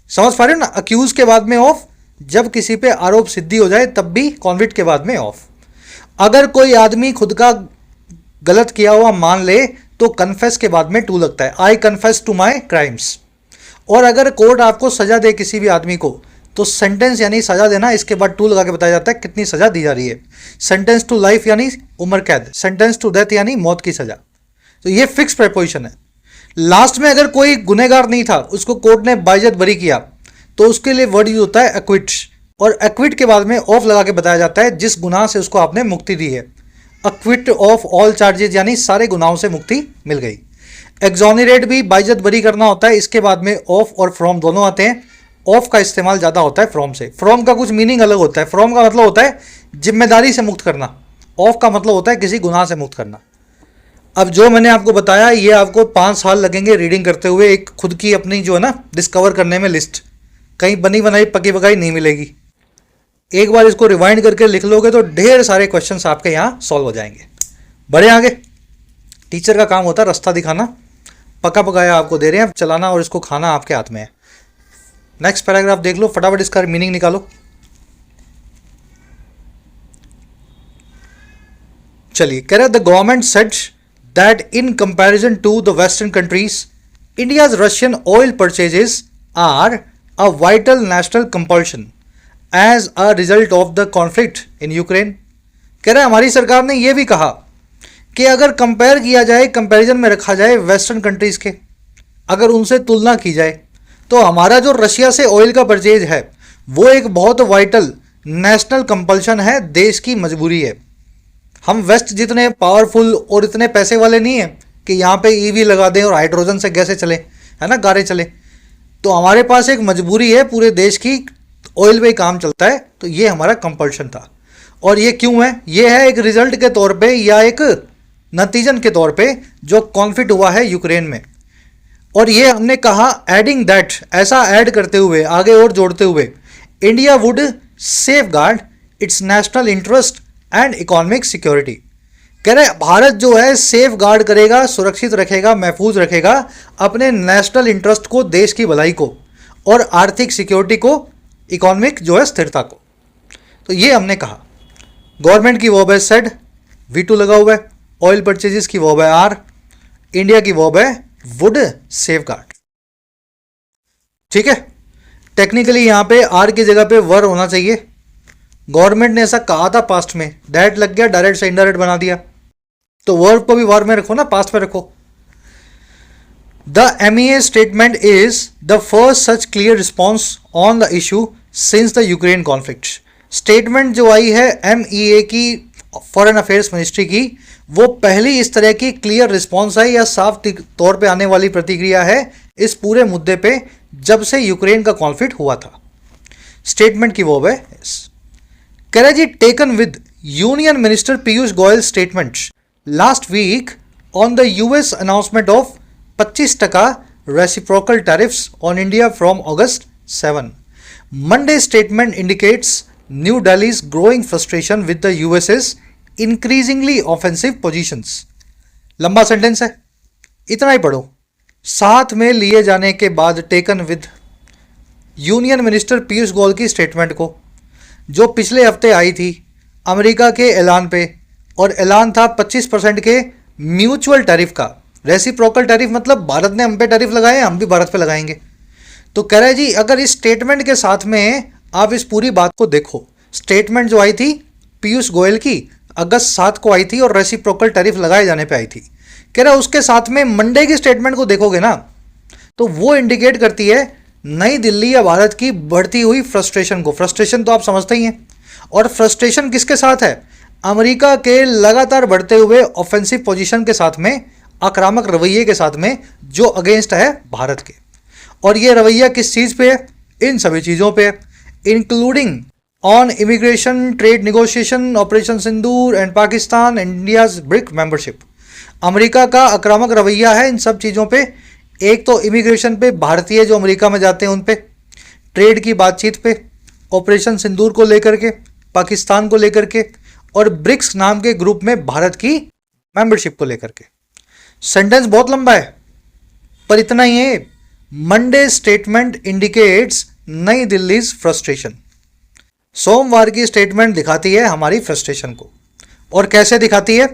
समझ पा रहे हो ना? अक्यूज के बाद में ऑफ, जब किसी पे आरोप सिद्धि हो जाए तब भी कॉन्विक्ट के बाद में ऑफ। अगर कोई आदमी खुद का गलत किया हुआ मान ले तो कन्फेस के बाद में टू लगता है, I confess to my crimes. और अगर कोर्ट आपको सजा दे किसी भी आदमी को, तो सेंटेंस यानी सजा देना, इसके बाद टू लगा के बताया जाता है कितनी सजा दी जा रही है। सेंटेंस टू लाइफ यानी उम्र कैद, सेंटेंस टू डेथ यानी मौत की सजा। तो ये फिक्स प्रेपोजिशन है। लास्ट में अगर कोई गुनहगार नहीं था, उसको कोर्ट ने बाइज्जत बरी किया, तो उसके लिए वर्ड यूज होता है एक्विट, और एक्विट के बाद में ऑफ लगा के बताया जाता है जिस गुनाह से उसको आपने मुक्ति दी है। एक्विट ऑफ ऑल चार्जेज यानी सारे गुनाहों से मुक्ति मिल गई। एक्सोनरेट भी बाइज्जत बरी करना होता है, इसके बाद में ऑफ और फ्रॉम दोनों आते हैं। ऑफ का इस्तेमाल ज़्यादा होता है फ्रॉम से। फ्रॉम का कुछ मीनिंग अलग होता है। फ्रॉम का मतलब होता है जिम्मेदारी से मुक्त करना, ऑफ का मतलब होता है किसी गुनाह से मुक्त करना। अब जो मैंने आपको बताया ये आपको 5 साल लगेंगे रीडिंग करते हुए, एक खुद की अपनी जो है ना डिस्कवर करने में लिस्ट, कहीं बनी बनाई पकी पकाई नहीं मिलेगी। एक बार इसको रिवाइंड करके लिख लोगे तो ढेर सारे क्वेश्चंस आपके यहाँ सॉल्व हो जाएंगे। बढ़े आगे। टीचर का काम होता है रास्ता दिखाना, पका पकाया आपको दे रहे हैं, चलाना और इसको खाना आपके हाथ में है। नेक्स्ट पैराग्राफ देख लो, फटाफट इसका मीनिंग निकालो। चलिए, कह रहा the government said that in comparison to the Western countries, India's Russian oil purchases are a vital national compulsion as a result of the conflict in Ukraine. कह रहा है हमारी सरकार ने यह भी कहा कि अगर कंपेयर किया जाए, कंपैरिजन में रखा जाए वेस्टर्न कंट्रीज़ के, अगर उनसे तुलना की जाए, तो हमारा जो रशिया से ऑयल का परचेज है वो एक बहुत वाइटल नेशनल कंपल्शन है, देश की मजबूरी है। हम वेस्ट जितने पावरफुल और इतने पैसे वाले नहीं हैं कि यहाँ पे ईवी लगा दें और हाइड्रोजन से गैसें चले, है ना, गाड़े चले। तो हमारे पास एक मजबूरी है, पूरे देश की ऑयल पे काम चलता है, तो ये हमारा कंपल्शन था। और ये क्यों है? ये है एक रिजल्ट के तौर पे या एक नतीजन के तौर पे जो कॉन्फ्लिक्ट हुआ है यूक्रेन में। और ये हमने कहा एडिंग दैट, ऐसा ऐड करते हुए, आगे और जोड़ते हुए, India would safe guard it's national interest and economic security. कह रहे भारत जो है सेफ गार्ड करेगा, सुरक्षित रखेगा, महफूज रखेगा अपने नेशनल इंटरेस्ट को, देश की भलाई को, और आर्थिक सिक्योरिटी को, इकोनॉमिक जो है स्थिरता को। तो ये हमने कहा। गवर्नमेंट की वर्ब है सेड, V2 लगा हुआ है। ऑयल परचेजेस की वर्ब है आर, इंडिया की वर्ब है वुड सेफ गार्ड। ठीक है, टेक्निकली यहां पे आर की जगह पे वर होना चाहिए। गवर्नमेंट ने ऐसा कहा था पास्ट में, डायरेक्ट लग गया, डायरेक्ट से इनडायरेक्ट बना दिया। तो वर्ब को भी वर में रखो ना, पास्ट में रखो। The MEA statement is the first such clear response on the issue since the Ukraine conflict. Statement जो आई है MEA की, फॉरेन अफेयर्स मिनिस्ट्री की, वो पहली इस तरह की क्लियर रिस्पॉन्स है या साफ तौर पे आने वाली प्रतिक्रिया है इस पूरे मुद्दे पे जब से यूक्रेन का कॉन्फ्लिक्ट हुआ था। स्टेटमेंट की वर्ब है कह रहा जी, taken with Union Minister Piyush Goyal statement last week on the US announcement of 25% reciprocal tariffs on India from August 7. Monday statement indicates New Delhi's growing frustration with the US's increasingly offensive positions. लंबा sentence है, इतना ही पढ़ो। साथ में लिए जाने के बाद taken with Union Minister Piyush Goyal की स्टेटमेंट को, जो पिछले हफ्ते आई थी अमेरिका के ऐलान पे, और ऐलान था 25% के म्यूचुअल टैरिफ का। रेसिप्रोकल टैरिफ मतलब भारत ने हम पे टैरिफ लगाए, हम भी भारत पे लगाएंगे। तो कह रहा है जी, अगर इस स्टेटमेंट के साथ में आप इस पूरी बात को देखो, स्टेटमेंट जो आई थी पीयूष गोयल की अगस्त 7 को आई थी और रेसिप्रोकल टैरिफ लगाए जाने पे आई थी। कह रहा है उसके साथ में मंडे की स्टेटमेंट को देखोगे ना, तो वो इंडिकेट करती है नई दिल्ली या भारत की बढ़ती हुई फ्रस्ट्रेशन को। फ्रस्ट्रेशन तो आप समझते ही हैं, और फ्रस्ट्रेशन किसके साथ है? अमेरिका के लगातार बढ़ते हुए ऑफेंसिव पोजीशन के साथ में, आक्रामक रवैये के साथ में, जो अगेंस्ट है भारत के। और ये रवैया किस चीज़ पे है? इन सभी चीज़ों पे, including on immigration, trade negotiation, operation Sindoor and Pakistan India's brick membership. America का आक्रामक रवैया है इन सब चीज़ों पे। एक तो इमिग्रेशन पे, भारतीय जो अमेरिका में जाते हैं उन पे, ट्रेड की बातचीत पे, ऑपरेशन सिंदूर को लेकर के, पाकिस्तान को लेकर के, और ब्रिक्स नाम के ग्रुप में भारत की मेंबरशिप को लेकर के। सेंटेंस बहुत लंबा है पर इतना ही है। मंडे स्टेटमेंट इंडिकेट्स नई दिल्लीज फ्रस्ट्रेशन। सोमवार की स्टेटमेंट दिखाती है हमारी फ्रस्ट्रेशन को। और कैसे दिखाती है?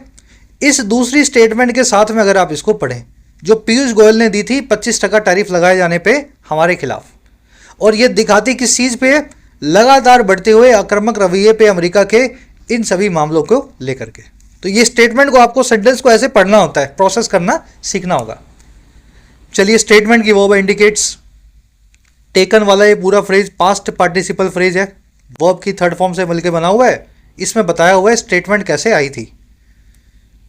इस दूसरी स्टेटमेंट के साथ में अगर आप इसको पढ़ें, जो पीयूष गोयल ने दी थी 25% टैरिफ लगाए जाने पे हमारे खिलाफ, और ये दिखाती किस चीज़ पे है? लगातार बढ़ते हुए आक्रामक रवैये पे अमेरिका के, इन सभी मामलों को लेकर के। तो ये स्टेटमेंट को आपको, सेंटेंस को ऐसे पढ़ना होता है, प्रोसेस करना सीखना होगा। चलिए, स्टेटमेंट की वर्ब इंडिकेट्स, टेकन वाला ये पूरा फ्रेज पास्ट पार्टिसिपल फ्रेज है, वर्ब की थर्ड फॉर्म से मिलकर बना हुआ है। इसमें बताया हुआ है स्टेटमेंट कैसे आई थी।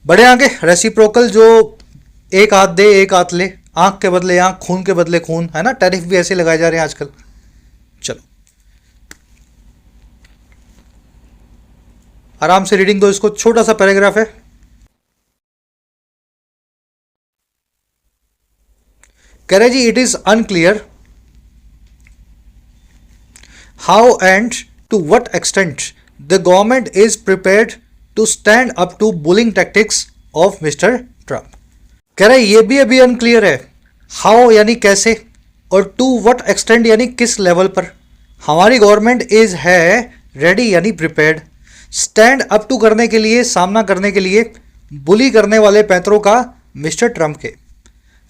बड़े आगे, रेसिप्रोकल, जो एक हाथ दे एक हाथ ले, आंख के बदले आंख, खून के बदले खून, है ना, टैरिफ भी ऐसे लगाए जा रहे हैं आजकल। चलो आराम से रीडिंग दो इसको, छोटा सा पैराग्राफ है। कह रहे जी, it is unclear how and to what extent the government is prepared to stand up to bullying tactics of Mr Trump. कह रहे ये भी अभी अनक्लियर है। हाउ यानी कैसे, और टू व्हाट एक्सटेंट यानी किस लेवल पर हमारी गवर्नमेंट इज है रेडी यानी प्रिपेयर्ड, स्टैंड अप टू करने के लिए, सामना करने के लिए बुली करने वाले पैंतरों का मिस्टर ट्रंप के।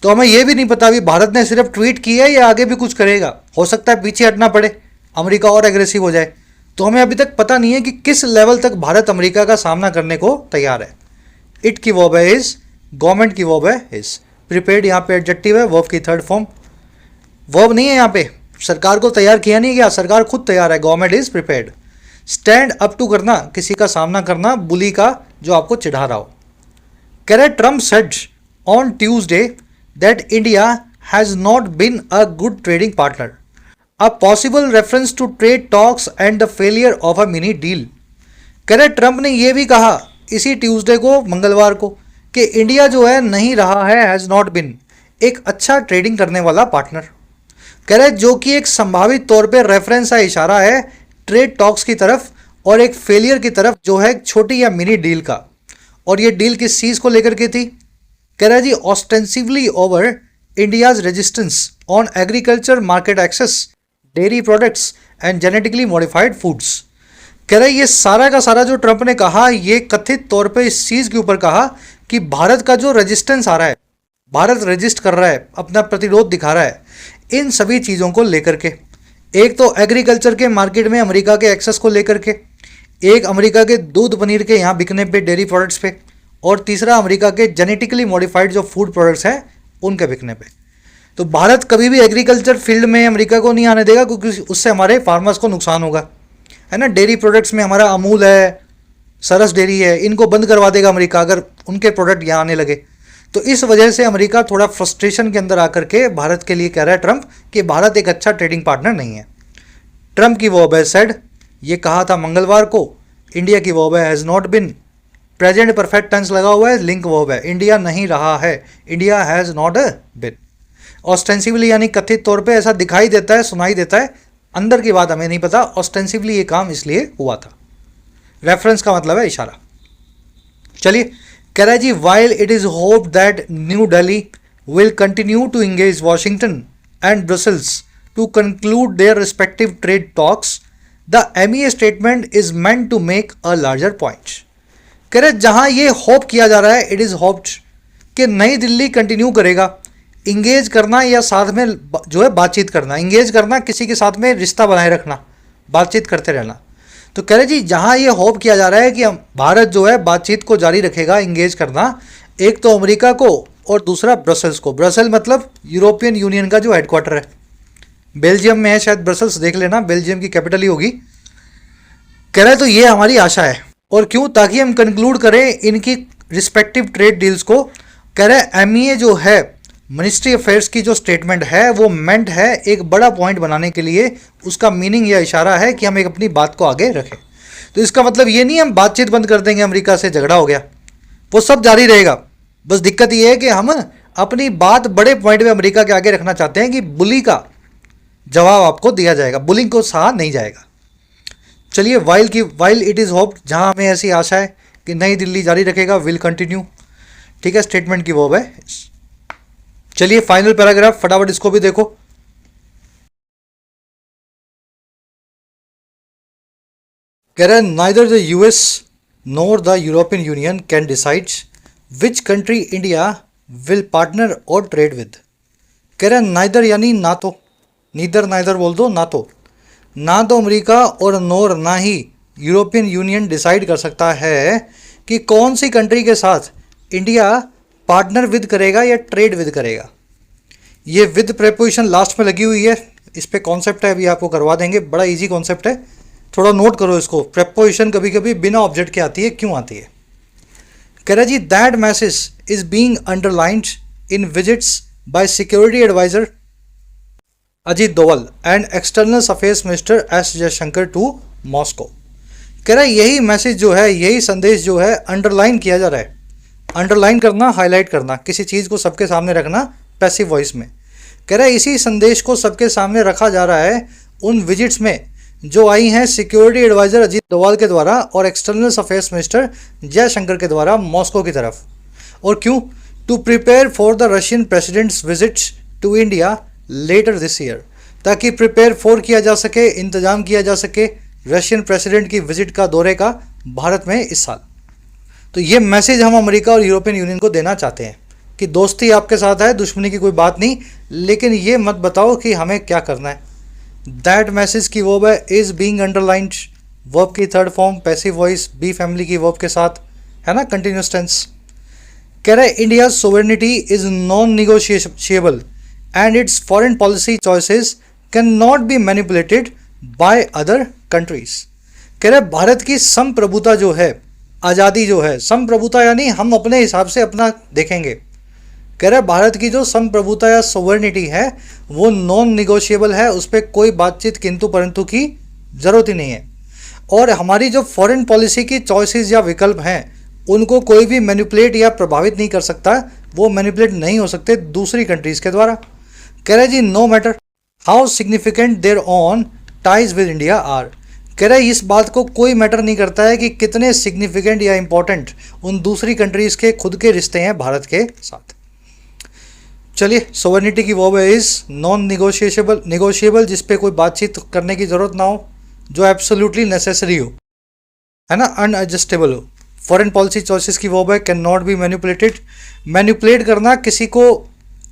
तो हमें यह भी नहीं पता अभी भारत ने सिर्फ ट्वीट किया है या आगे भी कुछ करेगा। हो सकता है पीछे हटना पड़े, अमेरिका और एग्रेसिव हो जाए, तो हमें अभी तक पता नहीं है कि किस लेवल तक भारत अमेरिका का सामना करने को तैयार है। इट की वर्ब है इज, गवर्नमेंट की वर्ब है इज, प्रिपेयर्ड यहाँ पे एडजेक्टिव है, वर्ब की थर्ड फॉर्म, वर्ब नहीं है यहाँ पे, सरकार को तैयार किया नहीं गया, सरकार खुद तैयार है, government is prepared. Stand up to करना, किसी का सामना करना, बुली का जो आपको चिढ़ा रहा हो। कह रहे Trump said on Tuesday that India has not been a good trading partner, a possible reference to trade talks and the failure of a mini deal. कह रहे ट्रंप ने यह भी कहा इसी ट्यूसडे को, मंगलवार को, कि इंडिया जो है नहीं रहा है, हैज़ नॉट बिन, एक अच्छा ट्रेडिंग करने वाला पार्टनर। कह रहे जो कि एक संभावित तौर पे रेफरेंस है, इशारा है ट्रेड टॉक्स की तरफ और एक फेलियर की तरफ जो है छोटी या मिनी डील का। और ये डील किस चीज़ को लेकर के थी? कह रहा है जी ostensibly over India's resistance on agriculture market access, dairy products and genetically modified foods. कह रहे ये सारा का सारा जो ट्रंप ने कहा, ये कथित तौर पे इस चीज़ के ऊपर कहा कि भारत का जो रेजिस्टेंस आ रहा है, भारत रेजिस्ट कर रहा है, अपना प्रतिरोध दिखा रहा है इन सभी चीज़ों को लेकर के। एक तो एग्रीकल्चर के मार्केट में अमेरिका के एक्सेस को लेकर के, एक अमेरिका के दूध पनीर के यहाँ बिकने पे, डेयरी प्रोडक्ट्स पे, और तीसरा अमेरिका के जेनेटिकली मॉडिफाइड जो फूड प्रोडक्ट्स हैं उनके बिकने पे। तो भारत कभी भी एग्रीकल्चर फील्ड में अमेरिका को नहीं आने देगा, क्योंकि उससे हमारे फार्मर्स को नुकसान होगा, है ना। डेयरी प्रोडक्ट्स में हमारा अमूल है, सरस डेयरी है, इनको बंद करवा देगा अमेरिका अगर उनके प्रोडक्ट यहाँ आने लगे। तो इस वजह से अमेरिका थोड़ा फ्रस्ट्रेशन के अंदर आकर के भारत के लिए कह रहा है ट्रंप कि भारत एक अच्छा ट्रेडिंग पार्टनर नहीं है। ट्रंप की वर्ब है सेड, ये कहा था मंगलवार को। इंडिया की वर्ब है has not been, present perfect tense लगा हुआ है, लिंक वर्ब है, इंडिया नहीं रहा है, इंडिया हैज़ नॉट बिन। ऑस्टेंसिवली यानी कथित तौर पे ऐसा दिखाई देता है, सुनाई देता है, अंदर की बात हमें नहीं पता। ऑस्टेंसिवली ये काम इसलिए हुआ था। रेफरेंस का मतलब है इशारा। चलिए, कह रहा है जी while it is hope that New Delhi will continue to engage Washington and Brussels to conclude their respective trade talks, the MEA statement is meant to make a larger point. कह रहे जहां ये होप किया जा रहा है, इट इज़ होप्ड कि नई दिल्ली कंटिन्यू करेगा इंगेज करना या साथ में जो है बातचीत करना। इंगेज करना, किसी के साथ में रिश्ता बनाए रखना, बातचीत करते रहना। तो कह रहे जी जहां ये होप किया जा रहा है कि हम भारत जो है बातचीत को जारी रखेगा, इंगेज करना, एक तो अमेरिका को और दूसरा ब्रसल्स को। ब्रसल मतलब यूरोपियन यूनियन का जो हेडक्वार्टर है, बेल्जियम में है शायद ब्रसल्स, देख लेना, बेल्जियम की कैपिटल ही होगी। कह रहे तो ये हमारी आशा है। और क्यों? ताकि हम कंक्लूड करें इनकी रिस्पेक्टिव ट्रेड डील्स को। कह रहे MEA जो है, मिनिस्ट्री अफेयर्स की जो स्टेटमेंट है, वो मेंट है एक बड़ा पॉइंट बनाने के लिए। उसका मीनिंग या इशारा है कि हम एक अपनी बात को आगे रखें। तो इसका मतलब ये नहीं हम बातचीत बंद कर देंगे, अमेरिका से झगड़ा हो गया, वो सब जारी रहेगा। बस दिक्कत ये है कि हम अपनी बात बड़े पॉइंट में अमेरिका के आगे रखना चाहते हैं कि बुली का जवाब आपको दिया जाएगा, बुलिंग को सहा नहीं जाएगा। चलिए, वाइल इट इज़ होप, जहां हमें ऐसी आशा है कि नई दिल्ली जारी रखेगा, विल कंटिन्यू। ठीक है, स्टेटमेंट की वर्ब है। चलिए फाइनल पैराग्राफ फटाफट इसको भी देखो। कह रहा है neither the US NOR the European union can decide which country India will partner और ट्रेड विद। कह रहा है नाइदर यानी ना तो, नीदर नाइदर बोल दो, ना तो, ना तो अमेरिका और नोर ना ही यूरोपियन यूनियन डिसाइड कर सकता है कि कौन सी कंट्री के साथ इंडिया पार्टनर विद करेगा या ट्रेड विद करेगा। ये विद प्रेपोजिशन लास्ट में लगी हुई है, इस पे कॉन्सेप्ट है, अभी आपको करवा देंगे, बड़ा इजी कॉन्सेप्ट है, थोड़ा नोट करो इसको। प्रेपोजिशन कभी कभी बिना ऑब्जेक्ट के आती है, क्यों आती है? कह रहा जी that message is being underlined in visits by security adviser Ajit Doval and external affairs minister S Jaishankar to Moscow. कह रहा है यही मैसेज जो है, यही संदेश जो है अंडरलाइन किया जा रहा है। अंडरलाइन करना, हाईलाइट करना, किसी चीज़ को सबके सामने रखना पैसिव वॉइस में। कह रहा है इसी संदेश को सबके सामने रखा जा रहा है उन विजिट्स में जो आई हैं सिक्योरिटी एडवाइज़र अजीत डोवाल के द्वारा और एक्सटर्नल अफेयर्स मिनिस्टर जयशंकर के द्वारा मॉस्को की तरफ। और क्यों? To prepare for the Russian president's visits to India later this year, ताकि प्रिपेयर फॉर किया जा सके, इंतज़ाम किया जा सके रशियन प्रेसिडेंट की विजिट का, दौरे का भारत में इस साल। तो ये मैसेज हम अमेरिका और यूरोपियन यूनियन को देना चाहते हैं कि दोस्ती आपके साथ है, दुश्मनी की कोई बात नहीं, लेकिन ये मत बताओ कि हमें क्या करना है। दैट मैसेज की वर्ब है इज़ बीइंग अंडरलाइंड, वर्ब की third form passive voice, be family की वर्ब के साथ, है ना, कंटिन्यूस टेंस। कह रहा है India sovereignty is non negotiable and its foreign policy choices can not be manipulated by other countries. कह रहा है भारत की संप्रभुता जो है, आज़ादी जो है, संप्रभुता यानी हम अपने हिसाब से अपना देखेंगे। कह रहा है भारत की जो संप्रभुता या सोवरेनिटी है वो नॉन निगोशिएबल है, उस पर कोई बातचीत किंतु परंतु की ज़रूरत ही नहीं है। और हमारी जो फॉरेन पॉलिसी की चॉइसेस या विकल्प हैं उनको कोई भी मैनिपुलेट या प्रभावित नहीं कर सकता, वो मैनिपुलेट नहीं हो सकते दूसरी कंट्रीज़ के द्वारा। कह रहा है जी no matter how significant their own ties with India are. कह रहा है इस बात को कोई मैटर नहीं करता है कि कितने सिग्निफिकेंट या इंपॉर्टेंट उन दूसरी कंट्रीज़ के खुद के रिश्ते हैं भारत के साथ। चलिए, सोवरेनिटी की वर्ब है इज नॉन निगोशिएबल जिस पे कोई बातचीत करने की ज़रूरत ना हो, जो एब्सोल्युटली नेसेसरी हो, है ना, अनएडजस्टेबल हो। फॉरेन पॉलिसी चॉइसेस की वर्ब है can not be manipulated. Manipulate करना, किसी को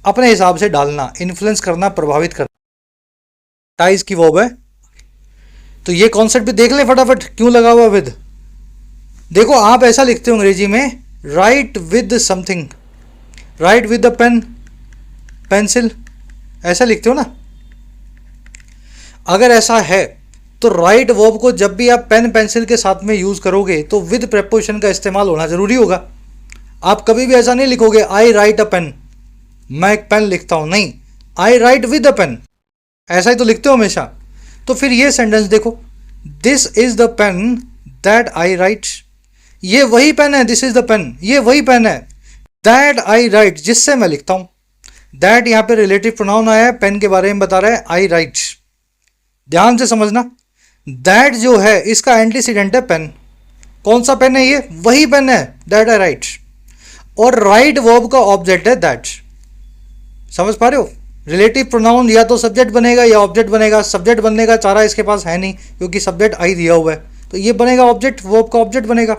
अपने हिसाब से डालना, इन्फ्लुएंस करना, प्रभावित करना। टाइज की वर्ब है। तो ये कॉन्सेप्ट भी देख लें फटाफट, क्यों लगा हुआ विद। देखो आप ऐसा लिखते हो अंग्रेजी में write with something, write with the pen, pencil, ऐसा लिखते हो ना। अगर ऐसा है तो राइट वर्ब को जब भी आप पेन पेंसिल के साथ में यूज करोगे तो विद प्रेपोजिशन का इस्तेमाल होना जरूरी होगा। आप कभी भी ऐसा नहीं लिखोगे आई राइट अ पेन, मैं एक पेन लिखता हूं, नहीं, आई राइट विद अ पेन, ऐसा ही तो लिखते हो हमेशा। तो फिर ये सेंटेंस देखो, this is the pen that I write, ये वही पेन है, दिस इज द पेन, ये वही पेन है, दैट आई राइट, जिससे मैं लिखता हूं। दैट यहां पे रिलेटिव प्रोनाउन आया है, पेन के बारे में बता रहा है, आई राइट। ध्यान से समझना, दैट जो है इसका एंटीसीडेंट है पेन। कौन सा पेन है ये, वही पेन है, दैट आई राइट। और राइट वर्ब का ऑब्जेक्ट है दैट। समझ पा रहे हो, रिलेटिव प्रोनाउन या तो सब्जेक्ट बनेगा या ऑब्जेक्ट बनेगा। सब्जेक्ट बनने का चारा इसके पास है नहीं क्योंकि सब्जेक्ट आई दिया हुआ है, तो ये बनेगा ऑब्जेक्ट, वर्ब का ऑब्जेक्ट बनेगा।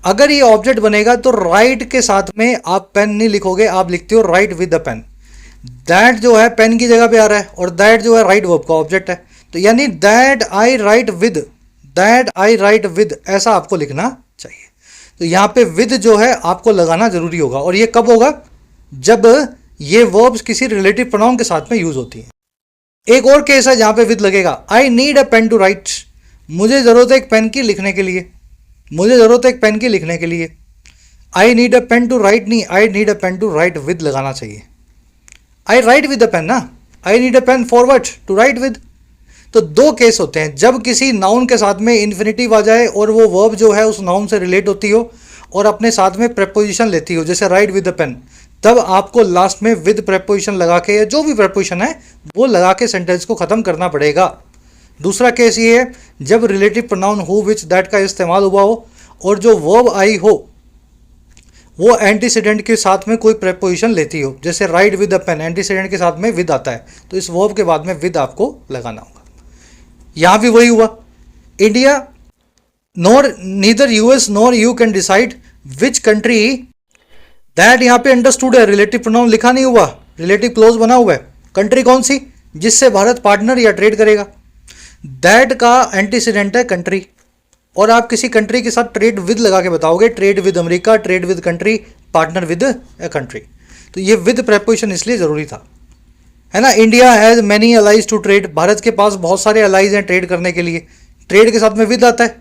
अगर ये ऑब्जेक्ट बनेगा तो राइट के साथ में आप पेन नहीं लिखोगे, आप लिखते हो write with the pen. That जो है पेन की जगह पे आ रहा है और दैट जो है राइट वर्ब का ऑब्जेक्ट है, तो यानी that I write with, that I write with, ऐसा आपको लिखना चाहिए। तो यहाँ पे विद जो है आपको लगाना जरूरी होगा। और ये कब होगा, जब ये वर्ब्स किसी रिलेटिव प्रोनाउन के साथ में यूज होती है। एक और केस है जहाँ पे विद लगेगा, I need a pen to write, मुझे ज़रूरत है एक पेन की लिखने के लिए, मुझे ज़रूरत है एक पेन की लिखने के लिए। I need a pen to write नहीं, I need a pen to write with लगाना चाहिए। I write with a pen ना, I need a pen forward to write with. तो दो केस होते हैं, जब किसी नाउन के साथ में इन्फिनिटिव आ जाए और वो वर्ब जो है उस नाउन से रिलेट होती हो और अपने साथ में प्रेपोजिशन लेती हो, जैसे राइट विद द पेन, तब आपको लास्ट में विद प्रेपोजिशन लगा के या जो भी प्रेपोजिशन है वो लगा के सेंटेंस को ख़त्म करना पड़ेगा। दूसरा केस ये है जब relative pronoun who which that का इस्तेमाल हुआ हो और जो वर्ब आई हो वो एंटीसीडेंट के साथ में कोई प्रेपोजिशन लेती हो, जैसे write with the pen, antecedent के साथ में विद आता है, तो इस वर्ब के बाद में विद आपको लगाना होगा। यहां भी वही हुआ, India nor neither US nor you can decide which country, that यहां पे अंडरस्टूड है, रिलेटिव प्रोनाउन लिखा नहीं हुआ, रिलेटिव क्लोज बना हुआ है। कंट्री कौन सी, जिससे भारत पार्टनर या ट्रेड करेगा। दैट का एंटीसीडेंट है कंट्री, और आप किसी कंट्री के साथ ट्रेड विद लगा के बताओगे, trade with America, trade with country, partner with a country. तो ये विद प्रेपोजिशन इसलिए जरूरी था, है ना। India has many allies to trade, Bharat के पास बहुत सारे अलाइज हैं ट्रेड करने के लिए, ट्रेड के साथ में विद आता है,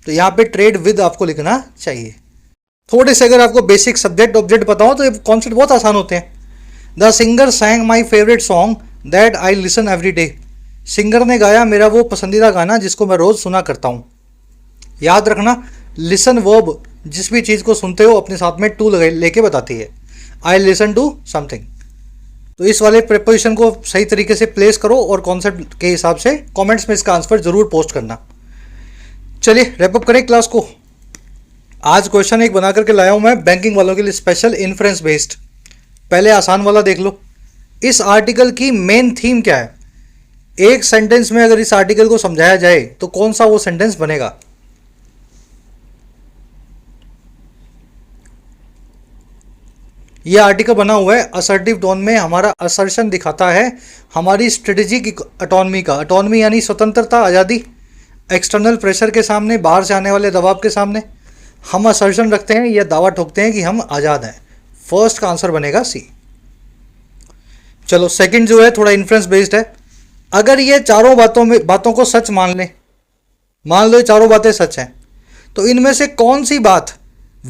तो यहाँ पे ट्रेड विद आपको लिखना चाहिए। थोड़े से अगर आपको बेसिक सब्जेक्ट ऑब्जेक्ट पता हो तो ये कॉन्सेप्ट बहुत आसान होते हैं। The singer सैंग my favourite song that I listen every day, singer ने गाया मेरा वो पसंदीदा गाना जिसको मैं रोज़ सुना करता हूँ। याद रखना, लिसन वर्ब जिस भी चीज़ को सुनते हो अपने साथ में टू लेके बताती है, आई लिसन टू समथिंग। तो इस वाले प्रेपोजिशन को सही तरीके से प्लेस करो और कॉन्सेप्ट के हिसाब से कमेंट्स में इसका आंसर जरूर पोस्ट करना। चलिए रैप अप करें क्लास को। आज क्वेश्चन एक बना करके लाया हूं मैं बैंकिंग वालों के लिए, स्पेशल इन्फ्रेंस बेस्ड। पहले आसान वाला देख लो, इस आर्टिकल की मेन थीम क्या है। एक सेंटेंस में अगर इस आर्टिकल को समझाया जाए तो कौन सा वो सेंटेंस बनेगा। ये आर्टिकल बना हुआ है असर्टिव टोन में, हमारा असर्शन दिखाता है हमारी स्ट्रेटेजी की, अटोनमी का, अटोनमी यानी स्वतंत्रता, आज़ादी, एक्सटर्नल प्रेशर के सामने, बाहर से आने वाले दबाव के सामने हम असर्शन रखते हैं या दावा ठोकते हैं कि हम आज़ाद हैं। फर्स्ट का आंसर बनेगा सी। चलो सेकंड जो है थोड़ा इन्फ्रेंस बेस्ड है। अगर ये चारों बातों को सच मान ले, मान लो ये चारों बातें सच हैं, तो इनमें से कौन सी बात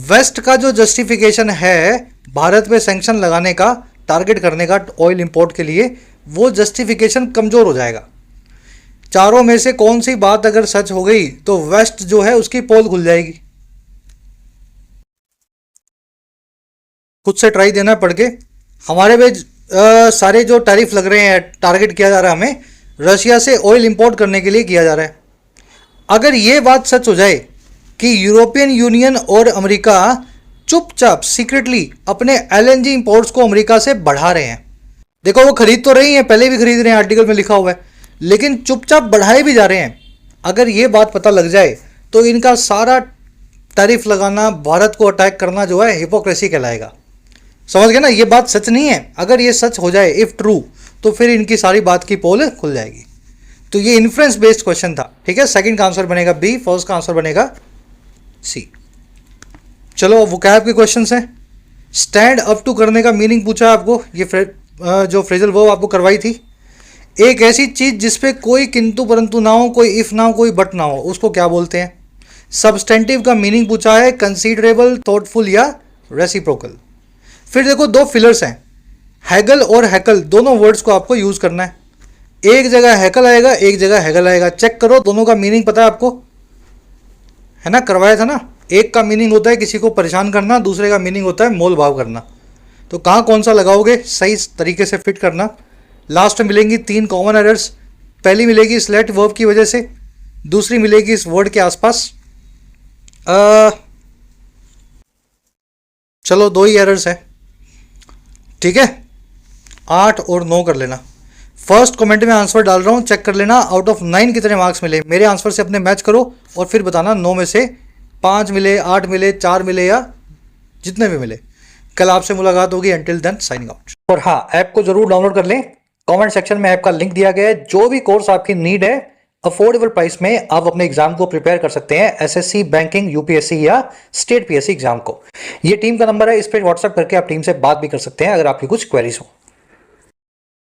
वेस्ट का जो जस्टिफिकेशन है भारत पे सैंक्शन लगाने का, टारगेट करने का ऑयल इंपोर्ट के लिए, वो जस्टिफिकेशन कमज़ोर हो जाएगा। चारों में से कौन सी बात अगर सच हो गई तो वेस्ट जो है उसकी पोल खुल जाएगी। खुद से ट्राई देना पढ़ के। हमारे पे सारे जो टैरिफ लग रहे हैं, टारगेट किया जा रहा है हमें रशिया से ऑयल इंपोर्ट करने के लिए किया जा रहा है। अगर ये बात सच हो जाए कि यूरोपियन यूनियन और अमेरिका चुपचाप सीक्रेटली अपने एलएनजी इंपोर्ट्स को अमेरिका से बढ़ा रहे हैं, देखो वो खरीद तो रही हैं, पहले भी खरीद रहे हैं, आर्टिकल में लिखा हुआ है, लेकिन चुपचाप बढ़ाए भी जा रहे हैं। अगर ये बात पता लग जाए तो इनका सारा टैरिफ लगाना, भारत को अटैक करना जो है हिपोक्रेसी कहलाएगा। समझ गए ना, ये बात सच नहीं है। अगर ये सच हो जाए इफ ट्रू, तो फिर इनकी सारी बात की पोल खुल जाएगी। तो ये इन्फ्रेंस बेस्ड क्वेश्चन था, ठीक है। सेकंड का आंसर बनेगा बी, फर्स्ट का आंसर बनेगा सी। चलो वोकैब के क्वेश्चन हैं। स्टैंड अप टू करने का मीनिंग पूछा है आपको, ये जो फ्रेजल वर्ब आपको करवाई थी। एक ऐसी चीज जिसपे कोई किंतु परंतु ना हो, कोई इफ ना हो, कोई बट ना हो, उसको क्या बोलते हैं। सब्सटेंटिव का मीनिंग पूछा है, कंसीडरेबल, थॉटफुल या रेसिप्रोकल। फिर देखो दो फिलर्स हैं, हैगल और हैकल, दोनों वर्ड्स को आपको यूज करना है। एक जगह हैकल आएगा, एक जगह हैगल आएगा। चेक करो, दोनों का मीनिंग पता है आपको, है ना, करवाया था ना। एक का मीनिंग होता है किसी को परेशान करना, दूसरे का मीनिंग होता है मोल भाव करना। तो कहाँ कौन सा लगाओगे, सही तरीके से फिट करना। लास्ट में मिलेंगी 3 कॉमन एरर्स। पहली मिलेगी स्लेट वर्ब की वजह से, दूसरी मिलेगी इस वर्ड के आसपास। चलो 2 ही एरर्स है, ठीक है। 8 और 9 कर लेना। फर्स्ट कमेंट में आंसर डाल रहा हूँ, चेक कर लेना आउट ऑफ 9 कितने मार्क्स मिले। मेरे आंसर से अपने मैच करो और फिर बताना 9 में से 5 मिले, 8 मिले, 4 मिले या जितने भी मिले। कल आपसे मुलाकात होगी। Until then signing out. और हाँ, ऐप को जरूर डाउनलोड कर लें। कमेंट सेक्शन में ऐप का लिंक दिया गया है। जो भी कोर्स आपकी नीड है, अफोर्डेबल प्राइस में आप अपने एग्जाम को प्रिपेयर कर सकते हैं, एसएससी, बैंकिंग, यूपीएससी या स्टेट पीएससी एग्जाम को। ये टीम का नंबर है, इस पर व्हाट्सएप करके आप टीम से बात भी कर सकते हैं अगर आपकी कुछ क्वेरीज हो।